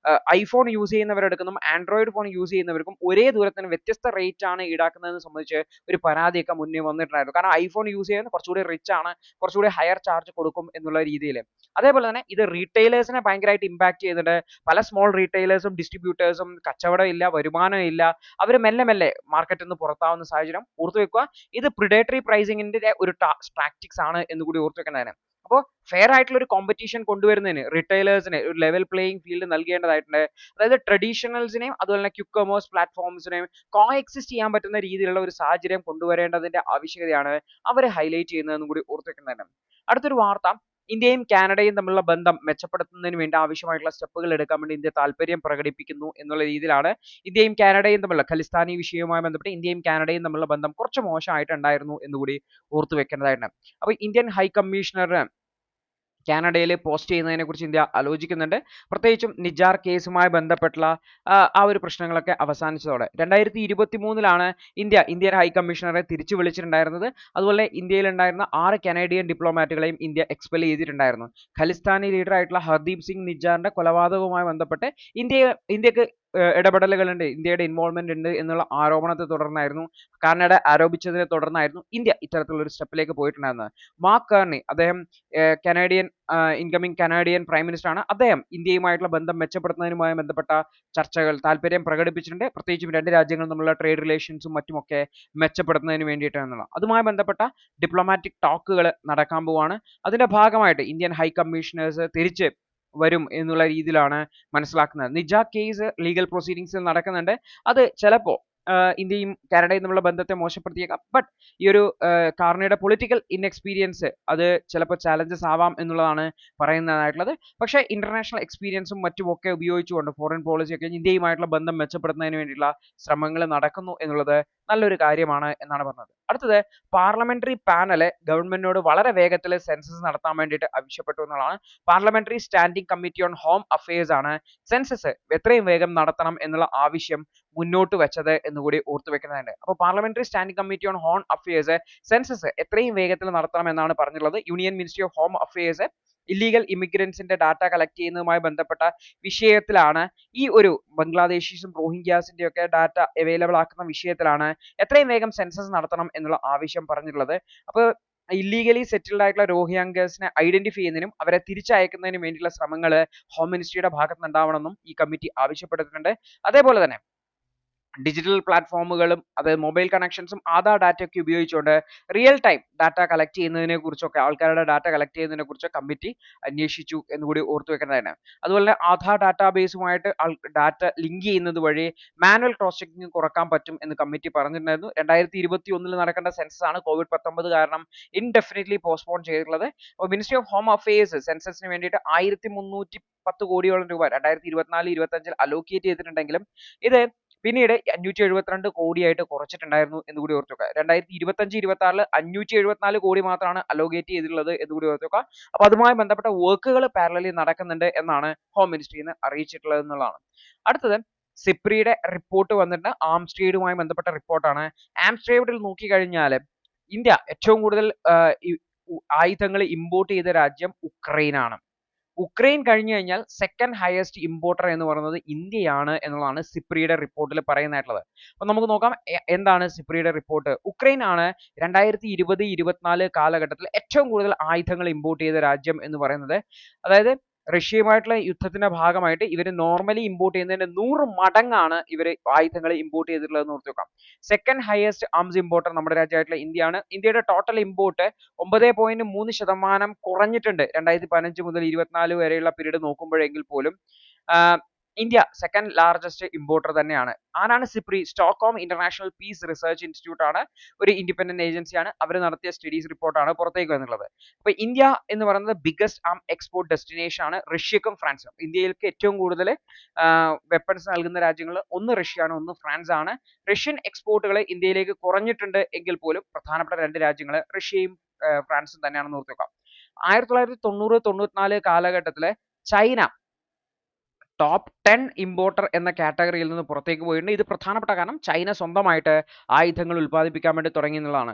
ഐഫോൺ യൂസ് ചെയ്യുന്നവരെടുക്കും ആൻഡ്രോയിഡ് ഫോൺ യൂസ് ചെയ്യുന്നവർക്കും ഒരേ ദൂരത്തിന് വ്യത്യസ്ത റേറ്റ് ആണ് ഈടാക്കുന്നതെന്ന് സംബന്ധിച്ച് ഒരു പരാതിയൊക്കെ മുന്നേ വന്നിട്ടുണ്ടായിരുന്നു. കാരണം ഐഫോൺ യൂസ് ചെയ്യുന്നത് കുറച്ചുകൂടി റിച്ച് ആണ്, കുറച്ചുകൂടി ഹയർ ചാർജ് കൊടുക്കും എന്നുള്ള രീതിയിൽ. അതേപോലെ തന്നെ ഇത് റീറ്റെയിലേഴ്സിനെ ഭയങ്കരമായിട്ട് ഇമ്പാക്ട് ചെയ്യുന്നുണ്ട്. പല സ്മോൾ റീറ്റെയിലേഴ്സും ഡിസ്ട്രിബ്യൂട്ടേഴ്സും കച്ചവടം ഇല്ല, വരുമാനം ഇല്ല, അവർ മെല്ലെ മെല്ലെ മാർക്കറ്റിൽ നിന്ന് പുറത്താവുന്ന സാഹചര്യം. ഓർത്തു വെക്കുക, ഇത് പ്രിഡേറ്ററി പ്രൈസിംഗിന്റെ ഒരു ടാക്ടിക്സ് ആണ് എന്ന് കൂടി ഓർത്തു വെക്കുന്നതിന്. അപ്പോൾ ഫെയർ ആയിട്ടുള്ള ഒരു കോമ്പറ്റീഷൻ കൊണ്ടുവരുന്നതിന് റിറ്റെയിലേഴ്സിന് ഒരു ലെവൽ പ്ലേയിങ് ഫീൽഡ് നൽകേണ്ടതായിട്ടുണ്ട്. അതായത് ട്രഡീഷണൽസിനെയും അതുപോലെ തന്നെ ക്വിക്ക് കൊമേഴ്സ് പ്ലാറ്റ്ഫോംസിനെയും കോ എക്സിസ്റ്റ് ചെയ്യാൻ പറ്റുന്ന രീതിയിലുള്ള ഒരു സാഹചര്യം കൊണ്ടുവരേണ്ടതിന്റെ ആവശ്യകതയാണ് അവർ ഹൈലൈറ്റ് ചെയ്യുന്നതെന്നും കൂടി ഓർത്തു വെക്കുന്നതിന്. അടുത്തൊരു വാർത്ത, ഇന്ത്യയും കാനഡയും തമ്മിലുള്ള ബന്ധം മെച്ചപ്പെടുത്തുന്നതിന് വേണ്ടി ആവശ്യമായിട്ടുള്ള സ്റ്റെപ്പുകൾ എടുക്കാൻ വേണ്ടി ഇന്ത്യ താല്പര്യം പ്രകടിപ്പിക്കുന്നു എന്നുള്ള രീതിയിലാണ്. ഇന്ത്യയും കാനഡയും തമ്മിലുള്ള ഖലിസ്ഥാനി വിഷയവുമായി ബന്ധപ്പെട്ട് ഇന്ത്യയും കാനഡയും തമ്മിലുള്ള ബന്ധം കുറച്ച് മോശമായിട്ടുണ്ടായിരുന്നു എന്നുകൂടി ഓർത്തു വെക്കേണ്ടതായിട്ടുണ്ട്. അപ്പോൾ ഇന്ത്യൻ ഹൈ കമ്മീഷണർ കാനഡയിൽ പോസ്റ്റ് ചെയ്യുന്നതിനെ കുറിച്ച് ഇന്ത്യ ആലോചിക്കുന്നുണ്ട്. പ്രത്യേകിച്ചും നിജാർ കേസുമായി ബന്ധപ്പെട്ടുള്ള ആ ഒരു പ്രശ്നങ്ങളൊക്കെ അവസാനിച്ചതോടെ 2023 ഇന്ത്യൻ ഹൈ കമ്മീഷണറെ തിരിച്ചു വിളിച്ചിട്ടുണ്ടായിരുന്നത്. അതുപോലെ ഇന്ത്യയിൽ ഉണ്ടായിരുന്ന 6 കനേഡിയൻ ഡിപ്ലോമാറ്റുകളെയും ഇന്ത്യ എക്സ്പെൽ ചെയ്തിട്ടുണ്ടായിരുന്നു. ഖലിസ്ഥാനി ലീഡർ ആയിട്ടുള്ള ഹർദീപ് സിംഗ് നിജാറിന്റെ കൊലപാതകവുമായി ബന്ധപ്പെട്ട് ഇന്ത്യക്ക് ഇടപെടലുകളുണ്ട്, ഇന്ത്യയുടെ ഇൻവോൾവ്മെന്റ് ഉണ്ട് എന്നുള്ള ആരോപണത്തെ തുടർന്നായിരുന്നു, കാനഡ ആരോപിച്ചതിനെ തുടർന്നായിരുന്നു ഇന്ത്യ ഇത്തരത്തിലുള്ള ഒരു സ്റ്റെപ്പിലേക്ക് പോയിട്ടുണ്ടായിരുന്നത്. മാർക്ക് കാർണി, അദ്ദേഹം ഇൻകമിംഗ് കനേഡിയൻ പ്രൈം മിനിസ്റ്റർ ആണ്. അദ്ദേഹം ഇന്ത്യയുമായിട്ടുള്ള ബന്ധം മെച്ചപ്പെടുത്തുന്നതിനുമായി ബന്ധപ്പെട്ട ചർച്ചകൾ താല്പര്യം പ്രകടിപ്പിച്ചിട്ടുണ്ട്. പ്രത്യേകിച്ചും രണ്ട് രാജ്യങ്ങളും തമ്മിലുള്ള ട്രേഡ് റിലേഷൻസും മറ്റുമൊക്കെ മെച്ചപ്പെടുത്തുന്നതിന് വേണ്ടിയിട്ടാണെന്നുള്ള അതുമായി ബന്ധപ്പെട്ട ഡിപ്ലോമാറ്റിക് ടോക്കുകൾ നടക്കാൻ പോവാണ്. അതിന്റെ ഭാഗമായിട്ട് ഇന്ത്യൻ ഹൈ കമ്മീഷണേഴ്സ് തിരിച്ച് വരും എന്നുള്ള രീതിയിലാണ് മനസ്സിലാക്കുന്നത്. നിജ കേസ് ലീഗൽ പ്രൊസീഡിങ്സിൽ നടക്കുന്നുണ്ട്. അത് ചിലപ്പോൾ ഇന്ത്യയും കാനഡയും തമ്മിലുള്ള ബന്ധത്തെ മോശപ്പെടുത്തിയേക്കാം. ബട്ട് ഈ ഒരു കാർണിയുടെ പൊളിറ്റിക്കൽ ഇൻഎക്സ്പീരിയൻസ് അത് ചിലപ്പോൾ ചാലഞ്ചസ് ആവാം എന്നുള്ളതാണ് പറയുന്നതായിട്ടുള്ളത്. പക്ഷേ ഇന്റർനാഷണൽ എക്സ്പീരിയൻസും മറ്റുമൊക്കെ ഉപയോഗിച്ചുകൊണ്ട് ഫോറിൻ പോളിസിയൊക്കെ ഇന്ത്യയുമായിട്ടുള്ള ബന്ധം മെച്ചപ്പെടുത്തുന്നതിന് വേണ്ടിയുള്ള ശ്രമങ്ങൾ നടക്കുന്നു എന്നുള്ളത് നല്ലൊരു കാര്യമാണ് എന്നാണ് പറഞ്ഞത്. അടുത്തത്, പാർലമെന്ററി പാനൽ ഗവൺമെന്റിനോട് വളരെ വേഗത്തിൽ സെൻസസ് നടത്താൻ വേണ്ടിയിട്ട് ആവശ്യപ്പെട്ടു എന്നുള്ളതാണ്. Parliamentary standing committee on home affairs ആണ് സെൻസസ് എത്രയും വേഗം നടത്തണം എന്നുള്ള ആവശ്യം മുന്നോട്ട് വെച്ചത് എന്നുകൂടി ഓർത്തു വെക്കുന്നതുണ്ട്. അപ്പോൾ parliamentary standing committee on home affairs census എത്രയും വേഗത്തിൽ നടത്തണം എന്നാണ് പറഞ്ഞിട്ടുള്ളത്. Union ministry of home affairs illegal ഇമിഗ്രൻസിന്റെ ഡാറ്റ കളക്ട് ചെയ്യുന്നതുമായി ബന്ധപ്പെട്ട വിഷയത്തിലാണ് ഈ ഒരു ബംഗ്ലാദേശീസും റോഹിംഗ്യാസിന്റെ ഒക്കെ ഡാറ്റ അവൈലബിൾ ആക്കുന്ന വിഷയത്തിലാണ് എത്രയും വേഗം സെൻസസ് നടത്തണം എന്നുള്ള ആവശ്യം പറഞ്ഞിട്ടുള്ളത്. അപ്പോൾ ഇല്ലീഗലി സെറ്റിൽഡ് ആയിട്ടുള്ള റോഹിംഗ്യാസിനെ ഐഡന്റിഫൈ ചെയ്യുന്നതിനും അവരെ തിരിച്ചയക്കുന്നതിനും വേണ്ടിയുള്ള ശ്രമങ്ങൾ ഹോം മിനിസ്ട്രിയുടെ ഭാഗത്ത് നിന്നുണ്ടാവണമെന്നും ഈ കമ്മിറ്റി ആവശ്യപ്പെട്ടിട്ടുണ്ട്. അതേപോലെ തന്നെ ഡിജിറ്റൽ പ്ലാറ്റ്ഫോമുകളും മൊബൈൽ കണക്ഷൻസും ആധാർ ഡാറ്റയൊക്കെ ഉപയോഗിച്ചുകൊണ്ട് റിയൽ ടൈം ഡാറ്റ കളക്ട് ചെയ്യുന്നതിനെ കുറിച്ചൊക്കെ ആൾക്കാരുടെ ഡാറ്റ കളക്ട് ചെയ്യുന്നതിനെ കുറിച്ച് കമ്മിറ്റി അന്വേഷിച്ചു എന്നുകൂടി ഓർത്തു വെക്കേണ്ടതാണ്. അതുപോലെ തന്നെ ആധാർ ഡാറ്റാബേസുമായിട്ട് ഡാറ്റ ലിങ്ക് ചെയ്യുന്നത് വഴി മാനുവൽ ക്രോസ് ചെക്കിംഗ് കുറക്കാൻ പറ്റും എന്ന് കമ്മിറ്റി പറഞ്ഞിട്ടുണ്ടായിരുന്നു. 2021 നടക്കേണ്ട സെൻസസ് ആണ് COVID-19 കാരണം ഇൻഡെഫിനിറ്റ്ലി പോസ്റ്റ്പോൺ ചെയ്തിട്ടുള്ളത്. അപ്പോൾ മിനിസ്ട്രി ഓഫ് ഹോം അഫയേഴ്സ് സെൻസസിന് വേണ്ടിയിട്ട് 1310 കോടിയോളം രൂപ 2024-25 അലോക്കേറ്റ് ചെയ്തിട്ടുണ്ടെങ്കിലും ഇത് പിന്നീട് 572 കോടിയായിട്ട് കുറച്ചിട്ടുണ്ടായിരുന്നു എന്നുകൂടി ഓർത്തു വെക്കുക. 2025-26 574 കോടി മാത്രമാണ് അലോക്കേറ്റ് ചെയ്തിട്ടുള്ളത് എന്നുകൂടി ഓർത്തു വെക്കുക. അപ്പോൾ അതുമായി ബന്ധപ്പെട്ട വർക്കുകൾ പാരലലി നടക്കുന്നുണ്ട് എന്നാണ് ഹോം മിനിസ്ട്രിയിൽ നിന്ന് അറിയിച്ചിട്ടുള്ളത് എന്നുള്ളതാണ്. അടുത്തത് സിപ്രിയുടെ റിപ്പോർട്ട് വന്നിട്ട് ആംസ് ട്രേഡുമായി ബന്ധപ്പെട്ട റിപ്പോർട്ടാണ്. ആംസ് ട്രേഡിൽ നോക്കിക്കഴിഞ്ഞാൽ ഇന്ത്യ ഏറ്റവും കൂടുതൽ ആയുധങ്ങൾ ഇമ്പോർട്ട് ചെയ്ത രാജ്യം ഉക്രൈനാണ്. ഉക്രൈൻ കഴിഞ്ഞു കഴിഞ്ഞാൽ സെക്കൻഡ് ഹയസ്റ്റ് ഇമ്പോർട്ടർ എന്ന് പറയുന്നത് ഇന്ത്യയാണ് എന്നുള്ളതാണ് സിപ്രിയുടെ റിപ്പോർട്ടിൽ പറയുന്നതായിട്ടുള്ളത്. അപ്പോൾ നമുക്ക് നോക്കാം എന്താണ് സിപ്രിയുടെ റിപ്പോർട്ട്. ഉക്രൈൻ ആണ് 2020-24 കാലഘട്ടത്തിൽ ഏറ്റവും കൂടുതൽ ആയുധങ്ങൾ ഇമ്പോർട്ട് ചെയ്ത രാജ്യം എന്ന് പറയുന്നത്. അതായത് റഷ്യയുമായിട്ടുള്ള യുദ്ധത്തിന്റെ ഭാഗമായിട്ട് ഇവർ നോർമലി ഇമ്പോർട്ട് ചെയ്യുന്നതിന്റെ 100 മടങ്ങാണ് ഇവർ ആയുധങ്ങൾ ഇമ്പോർട്ട് ചെയ്തിട്ടുള്ളത് എന്ന് ഓർത്ത് വെക്കാം. സെക്കൻഡ് ഹയസ്റ്റ് ആംസ് ഇമ്പോർട്ടർ നമ്മുടെ രാജ്യമായിട്ടുള്ള ഇന്ത്യയാണ്. ഇന്ത്യയുടെ ടോട്ടൽ ഇമ്പോർട്ട് 9.3% കുറഞ്ഞിട്ടുണ്ട് 2015 മുതൽ 24 വരെയുള്ള പീരീഡ് നോക്കുമ്പോഴെങ്കിൽ പോലും. ഇന്ത്യ സെക്കൻഡ് ലാർജസ്റ്റ് ഇമ്പോർട്ടർ തന്നെയാണ്. ആരാണ് SIPRI? Stockholm International Peace Research Institute ആണ്, ഒരു ഇൻഡിപെൻഡന്റ് ഏജൻസിയാണ്. അവർ നടത്തിയ സ്റ്റഡീസ് റിപ്പോർട്ടാണ് പുറത്തേക്ക് വന്നിട്ടുള്ളത്. അപ്പോൾ ഇന്ത്യ എന്ന് പറയുന്നത് ബിഗ്ഗസ്റ്റ് ആം എക്സ്പോർട്ട് ഡെസ്റ്റിനേഷൻ ആണ് റഷ്യക്കും ഫ്രാൻസും. ഇന്ത്യയിലേക്ക് ഏറ്റവും കൂടുതൽ വെപ്പൺസ് നൽകുന്ന രാജ്യങ്ങൾ ഒന്ന് റഷ്യയാണ്, ഒന്ന് ഫ്രാൻസ് ആണ്. റഷ്യൻ എക്സ്പോർട്ടുകൾ ഇന്ത്യയിലേക്ക് കുറഞ്ഞിട്ടുണ്ട് എങ്കിൽ പോലും പ്രധാനപ്പെട്ട രണ്ട് രാജ്യങ്ങൾ റഷ്യയും ഫ്രാൻസും തന്നെയാണെന്ന് ഓർത്ത് വെക്കാം. 1990-94 കാലഘട്ടത്തിലെ ചൈന ടോപ്പ് 10 ഇമ്പോർട്ടർ എന്ന കാറ്റഗറിയിൽ നിന്ന് പുറത്തേക്ക് പോയിട്ടുണ്ട്. ഇത് പ്രധാനപ്പെട്ട കാരണം ചൈന സ്വന്തമായിട്ട് ആയുധങ്ങൾ ഉൽപ്പാദിപ്പിക്കാൻ വേണ്ടി തുടങ്ങി എന്നുള്ളതാണ്.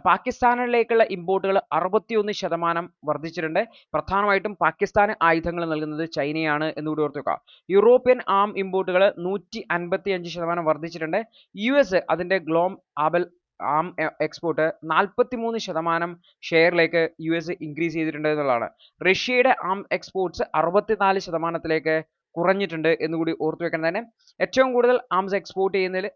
പാകിസ്ഥാനിലേക്കുള്ള ഇമ്പോർട്ടുകൾ 61% വർദ്ധിച്ചിട്ടുണ്ട്. പ്രധാനമായിട്ടും പാകിസ്ഥാന് ആയുധങ്ങൾ നൽകുന്നത് ചൈനയാണ് എന്നുകൂടി ഓർത്ത് വെക്കുക. യൂറോപ്യൻ ആം ഇമ്പോർട്ടുകൾ 155% വർദ്ധിച്ചിട്ടുണ്ട്. US അതിന്റെ ഗ്ലോം ആം എക്സ്പോർട്ട് 43% ഷെയറിലേക്ക് US ഇൻക്രീസ് ചെയ്തിട്ടുണ്ട് എന്നുള്ളതാണ്. റഷ്യയുടെ ആം എക്സ്പോർട്സ് 64%ത്തിലേക്ക് കുറഞ്ഞിട്ടുണ്ട് എന്നുകൂടി ഓർത്തു വെക്കേണ്ടത്. ഏറ്റവും കൂടുതൽ ആംസ് എക്സ്പോർട്ട് ചെയ്യുന്നതിൽ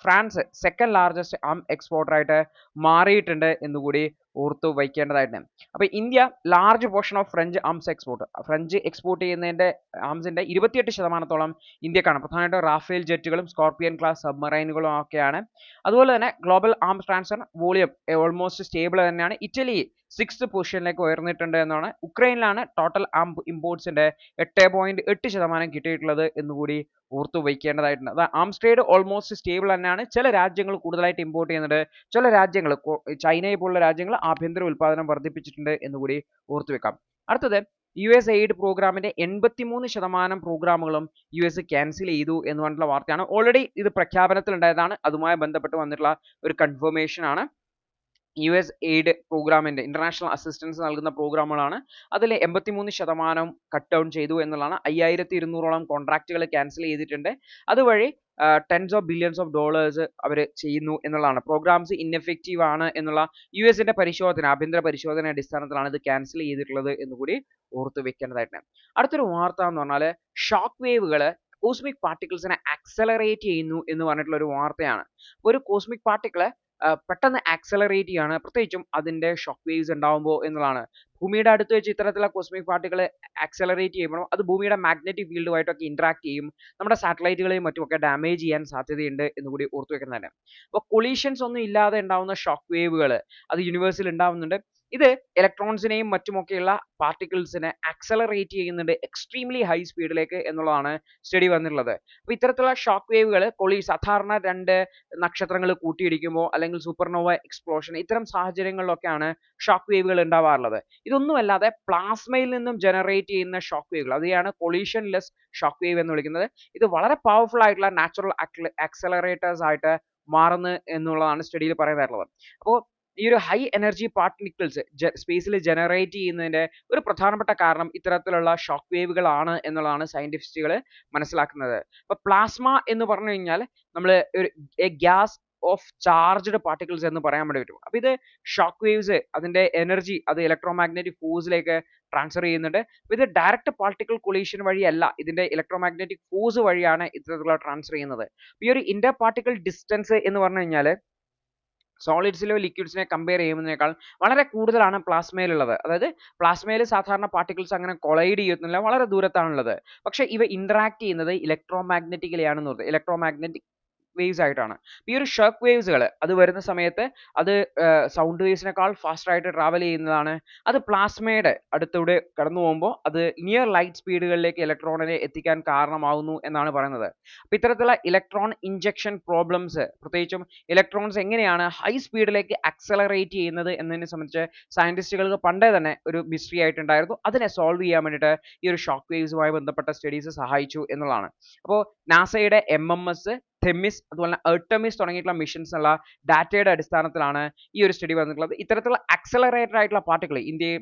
ഫ്രാൻസ് സെക്കൻഡ് ലാർജസ്റ്റ് ആം എക്സ്പോർട്ടർ ആയിട്ട് മാറിയിട്ടുണ്ട് എന്നുകൂടി ഓർത്തു വയ്ക്കേണ്ടതായിട്ടുണ്ട്. അപ്പോൾ India large portion of French arms export, French export ചെയ്യുന്നതിന്റെ ആംസിന്റെ 28%-ഓളം ഇന്ത്യക്കാണ്. പ്രധാനമായിട്ടും റാഫേൽ ജെറ്റുകളും സ്കോർപിയൻ ക്ലാസ് സബ്മറൈനുകളും ഒക്കെയാണ്. അതുപോലെ തന്നെ global arms transfer volume almost stable തന്നെയാണ്. ഇറ്റലി 6th പൊസിഷനിലേക്ക് ഉയർന്നിട്ടുണ്ട് എന്നാണ്. ഉക്രൈനിലാണ് ടോട്ടൽ ആം ഇമ്പോർട്ട്സിന്റെ 8.8% കിട്ടിയിട്ടുള്ളത് എന്നുകൂടി ഓർത്തു വയ്ക്കേണ്ടതായിട്ടുണ്ട്. അത് ആംസ് ട്രേഡ് ഓൾമോസ്റ്റ് സ്റ്റേബിൾ തന്നെയാണ്. ചില രാജ്യങ്ങൾ കൂടുതലായിട്ട് ഇമ്പോർട്ട് ചെയ്യുന്നുണ്ട്, ചില രാജ്യങ്ങൾ ചൈനയെ പോലുള്ള രാജ്യങ്ങൾ ആഭ്യന്തര ഉൽപ്പാദനം വർദ്ധിപ്പിച്ചിട്ടുണ്ട് എന്നുകൂടി ഓർത്തു വെക്കാം. അടുത്തത് US എയ്ഡ് പ്രോഗ്രാമിന്റെ 83% പ്രോഗ്രാമുകളും US ക്യാൻസൽ ചെയ്തു എന്ന് പറഞ്ഞിട്ടുള്ള വാർത്തയാണ്. ഓൾറെഡി ഇത് പ്രഖ്യാപനത്തിൽ ഉണ്ടായതാണ്, അതുമായി ബന്ധപ്പെട്ട് വന്നിട്ടുള്ള ഒരു കൺഫർമേഷൻ ആണ്. US എയ്ഡ് പ്രോഗ്രാമിന്റെ ഇന്റർനാഷണൽ അസിസ്റ്റൻസ് നൽകുന്ന പ്രോഗ്രാമുകളാണ്. അതിൽ 83% കട്ട് ഡൗൺ ചെയ്തു എന്നുള്ളതാണ്. 5200-ഓളം കോൺട്രാക്റ്റുകൾ ക്യാൻസൽ ചെയ്തിട്ടുണ്ട്. അതുവഴി tens of billions of dollars അവർ ചെയ്യുന്നു എന്നുള്ളതാണ്. പ്രോഗ്രാംസ് ഇൻഎഫക്റ്റീവ് ആണ് എന്നുള്ള USന്റെ പരിശോധന, ആഭ്യന്തര പരിശോധന അടിസ്ഥാനത്തിലാണ് ഇത് ക്യാൻസൽ ചെയ്തിട്ടുള്ളത് എന്നുകൂടി ഓർത്തു വെക്കേണ്ടതായിട്ടുണ്ട്. അടുത്തൊരു വാർത്ത എന്ന് പറഞ്ഞാൽ ഷോക്ക് വേവുകൾ കോസ്മിക് പാർട്ടിക്കിൾസിനെ ആക്സലറേറ്റ് ചെയ്യുന്നു എന്ന് പറഞ്ഞിട്ടുള്ള ഒരു വാർത്തയാണ്. ഒരു കോസ്മിക് പാർട്ടിക്കിൾ പെട്ടെന്ന് ആക്സലറേറ്റ് ചെയ്യാണ്, പ്രത്യേകിച്ചും അതിന്റെ ഷോക്ക് വേവ്സ് ഉണ്ടാവുമ്പോൾ എന്നുള്ളതാണ്. ഭൂമിയുടെ അടുത്ത് വെച്ച് ഇത്തരത്തിലുള്ള കോസ്മിക് പാർട്ടിക്കിൾ ആക്സലറേറ്റ് ചെയ്യുമ്പോൾ അത് ഭൂമിയുടെ മാഗ്നറ്റിക് ഫീൽഡുമായിട്ടൊക്കെ ഇന്ററാക്ട് ചെയ്യും, നമ്മുടെ സാറ്റലൈറ്റുകളെയും മറ്റുമൊക്കെ ഡാമേജ് ചെയ്യാൻ സാധ്യതയുണ്ട് എന്നുകൂടി ഓർത്തു വെക്കുന്നതാണ്. അപ്പോൾ കൊളീഷൻസ് ഒന്നും ഇല്ലാതെ ഉണ്ടാവുന്ന ഷോക്ക് വേവുകൾ അത് യൂണിവേഴ്സിൽ ഉണ്ടാവുന്നുണ്ട്. ഇത് ഇലക്ട്രോൺസിനെയും മറ്റുമൊക്കെയുള്ള പാർട്ടിക്കിൾസിനെ ആക്സലറേറ്റ് ചെയ്യുന്നുണ്ട് എക്സ്ട്രീംലി ഹൈ സ്പീഡിലേക്ക് എന്നുള്ളതാണ് സ്റ്റഡി വന്നിട്ടുള്ളത്. അപ്പോൾ ഇത്തരത്തിലുള്ള ഷോക്ക് വേവുകൾ സാധാരണ രണ്ട് നക്ഷത്രങ്ങൾ കൂട്ടിയിടിക്കുമ്പോൾ അല്ലെങ്കിൽ സൂപ്പർനോവ എക്സ്പ്ലോഷൻ ഇത്തരം സാഹചര്യങ്ങളിലൊക്കെയാണ് ഷോക്ക് വേവുകൾ ഉണ്ടാവാറുള്ളത്. ഇതൊന്നുമല്ലാതെ പ്ലാസ്മയിൽ നിന്നും ജനറേറ്റ് ചെയ്യുന്ന ഷോക്ക് വേവുകൾ, അതെയാണ് കൊളീഷൻലെസ് ഷോക്ക് വേവ് എന്ന് വിളിക്കുന്നത്. ഇത് വളരെ പവർഫുൾ ആയിട്ടുള്ള നാച്ചുറൽ ആക്സലറേറ്റേഴ്സ് ആയിട്ട് മാറുന്നു എന്നുള്ളതാണ് സ്റ്റഡിയിൽ പറയുന്നത്. അപ്പോൾ ഈ ഒരു ഹൈ എനർജി പാർട്ടിക്കിൾസ് സ്പേസിൽ ജനറേറ്റ് ചെയ്യുന്നതിന്റെ ഒരു പ്രധാനപ്പെട്ട കാരണം ഇത്തരത്തിലുള്ള ഷോക്ക് വേവുകളാണ് എന്നുള്ളതാണ് സയന്റിസ്റ്റുകൾ മനസ്സിലാക്കുന്നത്. അപ്പൊ പ്ലാസ്മ എന്ന് പറഞ്ഞു കഴിഞ്ഞാൽ നമ്മൾ ഒരു ഗ്യാസ് ഓഫ് ചാർജ്ഡ് പാർട്ടിക്കിൾസ് എന്ന് പറയാൻ വേണ്ടി പറ്റും. അപ്പൊ ഇത് ഷോക്ക് വേവ്സ് അതിന്റെ എനർജി അത് ഇലക്ട്രോമാഗ്നറ്റിക് ഫോഴ്സിലേക്ക് ട്രാൻസ്ഫർ ചെയ്യുന്നുണ്ട്. ഇത് ഡയറക്റ്റ് പാർട്ടിക്കിൾ കൊളീഷൻ വഴിയല്ല, ഇതിന്റെ ഇലക്ട്രോമാഗ്നറ്റിക് ഫോഴ്സ് വഴിയാണ് ഇത്തരത്തിലുള്ള ട്രാൻസ്ഫർ ചെയ്യുന്നത്. ഈ ഒരു ഇന്റർ പാർട്ടിക്കിൾ ഡിസ്റ്റൻസ് എന്ന് പറഞ്ഞു കഴിഞ്ഞാൽ സോളിഡ്സിലോ ലിക്വിഡ്സിനെ കമ്പയർ ചെയ്യുന്നതിനേക്കാൾ വളരെ കൂടുതലാണ് പ്ലാസ്മയിലുള്ളത്. അതായത് പ്ലാസ്മയിൽ സാധാരണ പാർട്ടിക്കിൾസ് അങ്ങനെ കൊളൈഡ് ചെയ്യുന്നില്ല, വളരെ ദൂരത്താണുള്ളത്. പക്ഷെ ഇവ ഇന്ററാക്ട് ചെയ്യുന്നത് ഇലക്ട്രോമാഗ്നറ്റിക്കലി ആണെന്ന് പറഞ്ഞത്, ഇലക്ട്രോമാഗ്നറ്റിക് വേവ്സ് ആയിട്ടാണ്. ഈ ഒരു ഷോക്ക് വേവ്സുകൾ അത് വരുന്ന സമയത്ത് അത് സൗണ്ട് വേവ്സിനേക്കാൾ ഫാസ്റ്റ് ആയിട്ട് ട്രാവൽ ചെയ്യുന്നതാണ്. അത് പ്ലാസ്മയുടെ അടുത്തൂടെ കടന്നു പോകുമ്പോൾ അത് നിയർ ലൈറ്റ് സ്പീഡുകളിലേക്ക് ഇലക്ട്രോണിനെ എത്തിക്കാൻ കാരണമാവുന്നു എന്നാണ് പറയുന്നത്. അപ്പോൾ ഇത്തരത്തിലുള്ള ഇലക്ട്രോൺ ഇഞ്ചക്ഷൻ പ്രോബ്ലംസ്, പ്രത്യേകിച്ചും ഇലക്ട്രോൺസ് എങ്ങനെയാണ് ഹൈ സ്പീഡിലേക്ക് ആക്സലറേറ്റ് ചെയ്യുന്നത് എന്നതിനെ സംബന്ധിച്ച് സയന്റിസ്റ്റുകൾക്ക് പണ്ടേ തന്നെ ഒരു മിസ്റ്ററി ആയിട്ടുണ്ടായിരുന്നു. അതിനെ സോൾവ് ചെയ്യാൻ വേണ്ടിയിട്ട് ഈ ഒരു ഷോക്ക് വേവ്സുമായി ബന്ധപ്പെട്ട സ്റ്റഡീസ് സഹായിച്ചു എന്നുള്ളതാണ്. അപ്പോൾ നാസയുടെ MMS, തെമിസ്, അതുപോലെ എർട്ടമിസ് തുടങ്ങിയിട്ടുള്ള മിഷൻസ് ഉള്ള ഡാറ്റയുടെ അടിസ്ഥാനത്തിലാണ് ഈ ഒരു സ്റ്റഡി വന്നിട്ടുള്ളത്. ഇത്തരത്തിലുള്ള ആക്സലറേറ്റഡ് ആയിട്ടുള്ള പാർട്ടിക്കിൾ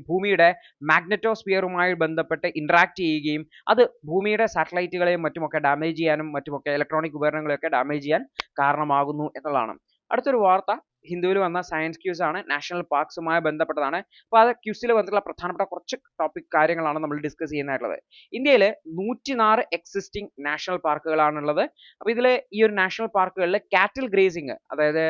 ഭൂമിയുടെ മാഗ്നറ്റോസ്ഫിയറുമായി ബന്ധപ്പെട്ട് ഇന്ററാക്ട് ചെയ്യുകയും അത് ഭൂമിയുടെ സാറ്റലൈറ്റുകളെയും മറ്റുമൊക്കെ ഡാമേജ് ചെയ്യാനും മറ്റുമൊക്കെ ഇലക്ട്രോണിക് ഉപകരണങ്ങളെയൊക്കെ ഡാമേജ് ചെയ്യാൻ കാരണമാകുന്നു എന്നുള്ളതാണ്. അടുത്തൊരു വാർത്ത ഹിന്ദുവിൽ വന്ന സയൻസ് ക്യൂസ് ആണ്, നാഷണൽ പാർക്സുമായി ബന്ധപ്പെട്ടതാണ്. അപ്പോൾ അത് ക്യൂസിൽ വന്നിട്ടുള്ള പ്രധാനപ്പെട്ട കുറച്ച് ടോപ്പിക് കാര്യങ്ങളാണ് നമ്മൾ ഡിസ്കസ് ചെയ്യുന്നതായിട്ടുള്ളത്. ഇന്ത്യയിൽ 104 എക്സിസ്റ്റിംഗ് നാഷണൽ പാർക്കുകളാണുള്ളത്. അപ്പോൾ ഇതിൽ ഈ ഒരു നാഷണൽ പാർക്കുകളിൽ കാറ്റിൽ ഗ്രേസിംഗ്, അതായത്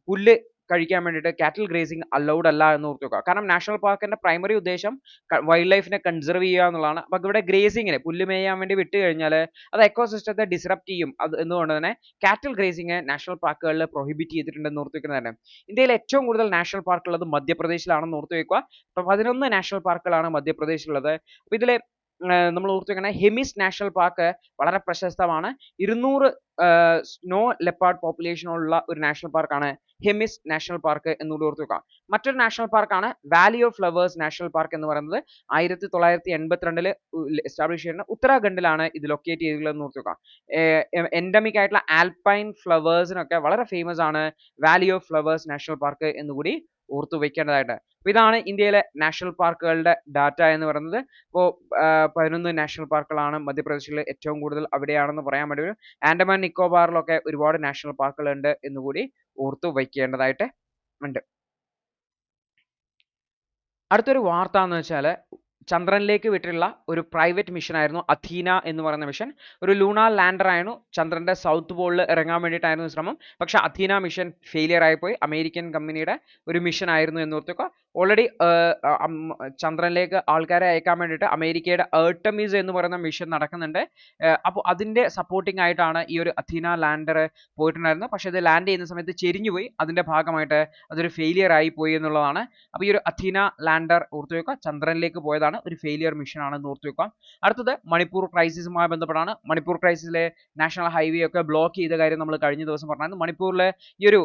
പുല്ല് കഴിക്കാൻ വേണ്ടിയിട്ട് കാറ്റിൽ ഗ്രേസിംഗ് അലൗഡ് അല്ല എന്ന് ഓർത്ത് വെക്കുക. കാരണം നാഷണൽ പാർക്കിന്റെ പ്രൈമറി ഉദ്ദേശം വൈൽഡ് ലൈഫിനെ കൺസർവ് ചെയ്യുക എന്നുള്ളതാണ്. അപ്പോൾ ഇവിടെ ഗ്രേസിങ്ങിന് പുല്ല് മേയാൻ വേണ്ടി വിട്ട് കഴിഞ്ഞാൽ അത് എക്കോസിസ്റ്റത്തെ ഡിസ്റപ്റ്റ് ചെയ്യും. അത് എന്തുകൊണ്ട് തന്നെ കാറ്റിൽ ഗ്രേസിംഗ് നാഷണൽ പാർക്കുകളിൽ പ്രൊഹിബിറ്റ് ചെയ്തിട്ടുണ്ടെന്ന് ഓർത്ത് വെക്കുന്നത് തന്നെ. ഇന്ത്യയിൽ ഏറ്റവും കൂടുതൽ നാഷണൽ പാർക്ക് ഉള്ളത് മധ്യപ്രദേശിലാണെന്ന് ഓർത്ത് വെക്കുക. അപ്പോൾ 11 നാഷണൽ പാർക്കുകളാണ് മധ്യപ്രദേശിലുള്ളത്. അപ്പോൾ ഇതിൽ നമ്മൾ ഓർത്ത് വെക്കണേ ഹെമിസ് നാഷണൽ പാർക്ക് വളരെ പ്രശസ്തമാണ്. 200 സ്നോ ലെപ്പാർഡ് പോപ്പുലേഷൻ ഉള്ള ഒരു നാഷണൽ പാർക്കാണ് ഹെമിസ് നാഷണൽ പാർക്ക് എന്നുകൂടി ഓർത്ത് വെക്കാം. മറ്റൊരു നാഷണൽ പാർക്കാണ് Valley of flowers national park എന്ന് പറയുന്നത്. 1982 എസ്റ്റാബ്ലിഷ് ചെയ്യുന്ന ഉത്തരാഖണ്ഡിലാണ് ഇത് ലൊക്കേറ്റ് ചെയ്തിട്ടുള്ളതെന്ന് ഓർത്ത് വെക്കാം. എൻഡമിക് ആയിട്ടുള്ള ആൽപൈൻ ഫ്ലവേഴ്സിനൊക്കെ വളരെ ഫേമസ് ആണ് Valley of flowers national park എന്നുകൂടി ഓർത്തു വെക്കേണ്ടതായിട്ട്. അപ്പോൾ ഇതാണ് ഇന്ത്യയിലെ നാഷണൽ പാർക്കുകളുടെ ഡാറ്റ എന്ന് പറയുന്നത്. ഇപ്പോൾ 11 നാഷണൽ പാർക്കുകളാണ് മധ്യപ്രദേശിൽ ഏറ്റവും കൂടുതൽ അവിടെയാണെന്ന് പറയാൻ വേണ്ടി വരും. ആൻഡമാൻ നിക്കോബാറിലൊക്കെ ഒരുപാട് നാഷണൽ പാർക്കുകളുണ്ട് എന്നുകൂടി ഓർത്തു വയ്ക്കേണ്ടതായിട്ട് ഉണ്ട്. അടുത്തൊരു വാർത്ത എന്ന് വെച്ചാൽ ചന്ദ്രനിലേക്ക് വിട്ടിട്ടുള്ള ഒരു പ്രൈവറ്റ് മിഷൻ ആയിരുന്നു അഥീന എന്ന് പറയുന്ന മിഷൻ. ഒരു ലൂണാർ ലാൻഡർ ആയിരുന്നു. ചന്ദ്രന്റെ സൗത്ത് പോളിൽ ഇറങ്ങാൻ വേണ്ടിയിട്ടായിരുന്നു ശ്രമം. പക്ഷെ അഥീന മിഷൻ ഫെയിലിയർ ആയിപ്പോയി. അമേരിക്കൻ കമ്പനിയുടെ ഒരു മിഷൻ ആയിരുന്നു എന്ന് ഓർത്തുക. ഓൾറെഡി ചന്ദ്രനിലേക്ക് ആൾക്കാരെ അയക്കാൻ വേണ്ടിയിട്ട് അമേരിക്കയുടെ എർട്ടമിസ് എന്ന് പറയുന്ന മിഷൻ നടക്കുന്നുണ്ട്. അപ്പോൾ അതിന്റെ സപ്പോർട്ടിംഗ് ആയിട്ടാണ് ഈ ഒരു അഥീന ലാൻഡർ പോയിട്ടുണ്ടായിരുന്നത്. പക്ഷെ ഇത് ലാൻഡ് ചെയ്യുന്ന സമയത്ത് ചെരിഞ്ഞുപോയി. അതിന്റെ ഭാഗമായിട്ട് അതൊരു ഫെയിലിയർ ആയി പോയി എന്നുള്ളതാണ്. അപ്പോൾ ഈ ഒരു അഥീന ലാൻഡർ ഓർത്തു വെക്കുക, ചന്ദ്രനിലേക്ക് പോയതാണ്, ഒരു ഫെയിലിയർ മിഷൻ ആണെന്ന് ഓർത്തു വെക്കുക. അടുത്തത് മണിപ്പൂർ ക്രൈസിസുമായി ബന്ധപ്പെട്ടാണ്. മണിപ്പൂർ ക്രൈസിസിലെ നാഷണൽ ഹൈവേ ഒക്കെ ബ്ലോക്ക് ചെയ്ത കാര്യം നമ്മൾ കഴിഞ്ഞ ദിവസം പറഞ്ഞായിരുന്നു. മണിപ്പൂരിലെ ഈ ഒരു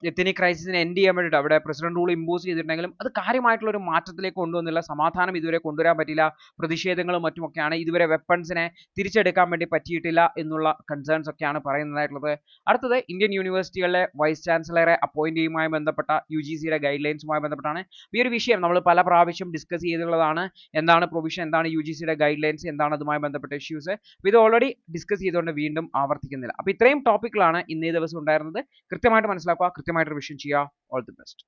എത്നിക് ക്രൈസിസിനെ എൻഡ് ചെയ്യാൻ വേണ്ടിയിട്ട് അവിടെ പ്രസിഡന്റ് റൂൾ ഇമ്പോസ് ചെയ്തിട്ടുണ്ടെങ്കിലും അത് കാര്യമായിട്ടുള്ള ഒരു മാറ്റത്തിലേക്ക് കൊണ്ടുവന്നില്ല. സമാധാനം ഇതുവരെ കൊണ്ടുവരാൻ പറ്റില്ല. പ്രതിഷേധങ്ങളും മറ്റുമൊക്കെയാണ്. ഇതുവരെ വെപ്പൺസിനെ തിരിച്ചെടുക്കാൻ വേണ്ടി പറ്റിയിട്ടില്ല എന്നുള്ള കൺസേൺസ് ഒക്കെയാണ് പറയുന്നതായിട്ടുള്ളത്. അടുത്തത് ഇന്ത്യൻ യൂണിവേഴ്സിറ്റികളിലെ വൈസ് ചാൻസലറെ അപ്പോയിന്റ് ചെയ്യുമായി ബന്ധപ്പെട്ട UGCയുടെ ഗൈഡ് ലൈൻസുമായി ബന്ധപ്പെട്ടാണ്. ഈ ഒരു വിഷയം നമ്മൾ പല പ്രാവശ്യം ഡിസ്കസ് ചെയ്തിട്ടുള്ളതാണ്. എന്താണ് പ്രൊവിഷൻ, എന്താണ് UGCയുടെ ഗൈഡ് ലൈൻസ്, എന്താണ് അതുമായി ബന്ധപ്പെട്ട ഇഷ്യൂസ്. അപ്പോൾ ഇത് ഓൾറെഡി ഡിസ്കസ് ചെയ്തുകൊണ്ട് വീണ്ടും ആവർത്തിക്കുന്നില്ല. അപ്പോൾ ഇത്രയും ടോപ്പിക്കുകളാണ് ഇന്നേ ദിവസം ഉണ്ടായിരുന്നത്. കൃത്യമായിട്ട് മനസ്സിലാക്കുക, കൃത്യമായിട്ട് റിവിഷൻ ചെയ്യുക. All the best.